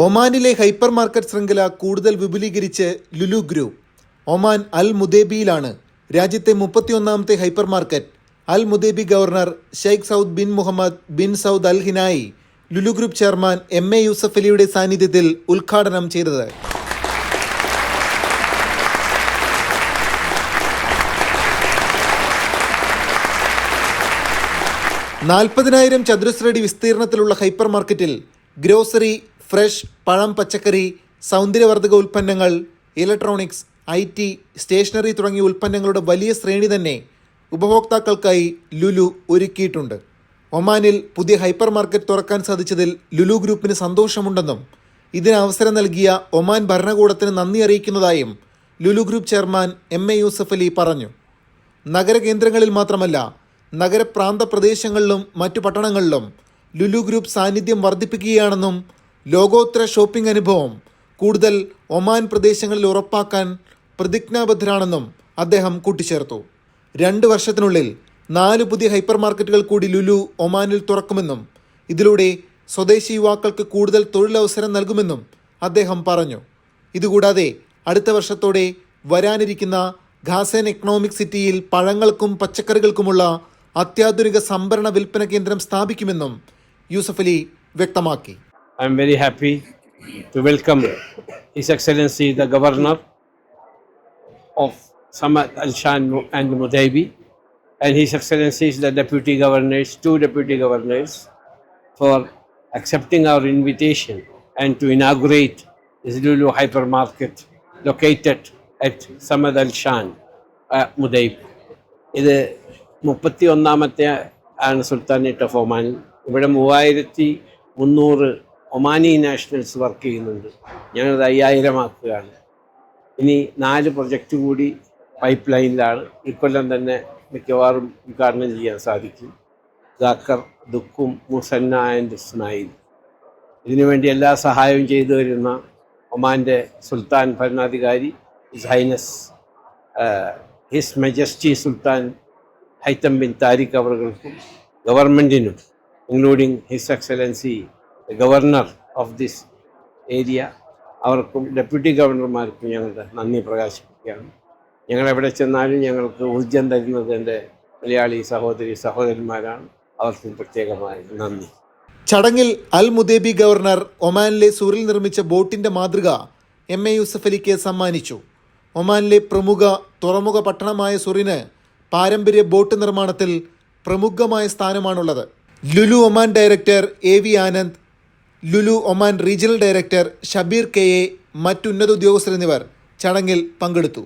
ഒമാനിലെ hyper market ശൃംഖല കൂടുതൽ വിപുലീകരിച്ച് ലുലു ഗ്രൂപ്പ്. ഒമാൻ അൽ മുദേബിയിലാണ് രാജ്യത്തെ 31ാമത്തെ hyper market. Al Mudaybi governor Sheikh Saud bin Muhammad bin Saud Al Hinai Lulu group chairman MA Yusuf അലിയുടെ സാന്നിധ്യത്തിൽ ഉദ്ഘാടനം ചെയ്തത്. $40,000 ചതുരശ്രയടി വിസ്തീർണത്തിലുള്ള ഹൈപ്പർ മാർക്കറ്റിൽ ഗ്രോസറി, ഫ്രഷ്, പഴം, പച്ചക്കറി, സൗന്ദര്യവർദ്ധക ഉൽപ്പന്നങ്ങൾ, ഇലക്ട്രോണിക്സ്, IT, സ്റ്റേഷനറി തുടങ്ങിയ ഉൽപ്പന്നങ്ങളുടെ വലിയ ശ്രേണി തന്നെ ഉപഭോക്താക്കൾക്കായി ലുലു ഒരുക്കിയിട്ടുണ്ട്. ഒമാനിൽ പുതിയ ഹൈപ്പർ മാർക്കറ്റ് തുറക്കാൻ സാധിച്ചതിൽ ലുലു ഗ്രൂപ്പിന് സന്തോഷമുണ്ടെന്നും ഇതിന് അവസരം നൽകിയ ഒമാൻ ഭരണകൂടത്തിന് നന്ദി അറിയിക്കുന്നതായും Lulu group chairman MA Yusuf Ali പറഞ്ഞു. നഗരകേന്ദ്രങ്ങളിൽ മാത്രമല്ല, നഗരപ്രാന്ത പ്രദേശങ്ങളിലും മറ്റു പട്ടണങ്ങളിലും ലുലു ഗ്രൂപ്പ് സാന്നിധ്യം വർദ്ധിപ്പിക്കുകയാണെന്നും ലോകോത്തര ഷോപ്പിംഗ് അനുഭവം കൂടുതൽ ഒമാൻ പ്രദേശങ്ങളിൽ ഉറപ്പാക്കാൻ പ്രതിജ്ഞാബദ്ധരാണെന്നും അദ്ദേഹം കൂട്ടിച്ചേർത്തു. 2 വർഷത്തിനുള്ളിൽ 4 പുതിയ ഹൈപ്പർ മാർക്കറ്റുകൾ കൂടി ലുലു ഒമാനിൽ തുറക്കുമെന്നും ഇതിലൂടെ സ്വദേശി യുവാക്കൾക്ക് കൂടുതൽ തൊഴിലവസരം നൽകുമെന്നും അദ്ദേഹം പറഞ്ഞു. ഇതുകൂടാതെ അടുത്ത വർഷത്തോടെ വരാനിരിക്കുന്ന ഖാസൻ എക്കണോമിക് സിറ്റിയിൽ പഴങ്ങൾക്കും പച്ചക്കറികൾക്കുമുള്ള അത്യാധുനിക സംഭരണ വിൽപ്പന കേന്ദ്രം സ്ഥാപിക്കുമെന്നും യൂസഫ് അലി വ്യക്തമാക്കി. I am very happy to welcome His Excellency the Governor of Samad Al-Shan and Mudaibi and His Excellencies the Deputy Governors, 2 Deputy Governors, for accepting our invitation and to inaugurate this Lulu hypermarket located at Samad Al-Shan, Mudaibi. ഇത് 31ാമത്തെ ആണ് sultanate of Oman. ഇവിടെ 3300 Omani Nationals work ചെയ്യുന്നുണ്ട്. ഞങ്ങളത് 5000 ആക്കുകയാണ്. ഇനി 4 project കൂടി pipe ലൈനിലാണ്. ഇക്കൊല്ലം തന്നെ മിക്കവാറും ഉദ്ഘാടനം ചെയ്യാൻ സാധിക്കും. ദാക്കർ, ദുക്കും, മുസന്ന ആൻഡ് ഇസ്മായിൽ. ഇതിനുവേണ്ടി എല്ലാ സഹായവും ചെയ്തു വരുന്ന ഒമാൻ്റെ സുൽത്താൻ ഭരണാധികാരി his highness his majesty sultan Haitham bin Tariq അവർക്കും ഗവൺമെൻറ്റിനും, including his excellency governor of this area, അവർക്കും ഡെപ്യൂട്ടി ഗവർണർമാർക്കും ഞങ്ങളുടെ നന്ദി പ്രകാശിപ്പിക്കുകയാണ്. ഞങ്ങൾ എവിടെ ചെന്നാലും ഞങ്ങൾക്ക് ഊർജം തരുന്നത് എൻ്റെ മലയാളി സഹോദരന്മാരാണ്. അവർക്കും പ്രത്യേകമായ നന്ദി. ചടങ്ങിൽ അൽ മുദേബി ഗവർണർ ഒമാനിലെ സൂറിൽ നിർമ്മിച്ച ബോട്ടിൻ്റെ മാതൃക MA യൂസഫ് അലിക്ക് സമ്മാനിച്ചു. ഒമാനിലെ പ്രമുഖ തുറമുഖ പട്ടണമായ സൂറിന് പാരമ്പര്യ ബോട്ട് നിർമ്മാണത്തിൽ പ്രമുഖമായ സ്ഥാനമാണുള്ളത്. Lulu Oman director AV Anand, Lulu Oman regional director Shabeer KA, മറ്റുന്നത ഉദ്യോഗസ്ഥർ എന്നിവർ ചടങ്ങിൽ പങ്കെടുത്തു.